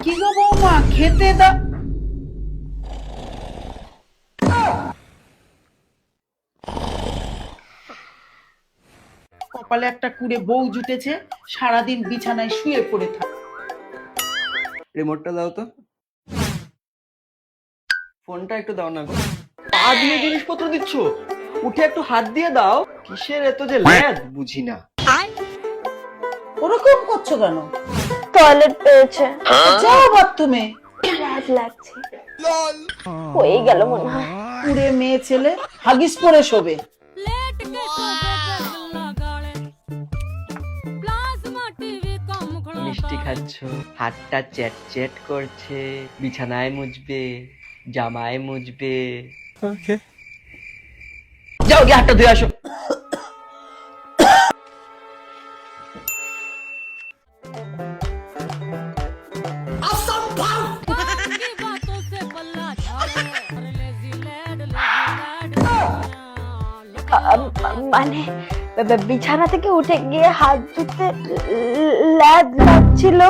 কি গো বৌমা, খেতে দাও। কপালে একটা কুড়ে বউ জুটেছে, সারাদিন বিছানায় শুয়ে পড়ে থাকে। রিমোটটা দাও তো, ফোনটা একটু দাও না গো। পা দিয়ে জিনিসপত্র দিচ্ছ, উঠে একটু হাত দিয়ে দাও। কিসের এত যে ল্যাদ বুঝি না। ওরকম করছো কেন? টয়লেট পেয়েছে, যাও বাথরুমে। রাত লাগছে, হয়ে গেল মনে হয়। কুড়ে মেয়ে ছেলে হাগিস পরে শোবে। মিষ্টি খাচ্ছ, হাতটা চ্যাট চ্যাট করছে, বিছানায় মুছবে, জামায় মুছবে। যাও গিয়ে হাতটা ধুয়ে আসো। মানে বিছানা থেকে উঠে গিয়ে হাত ধুতে ল্যাদ লাগছিল।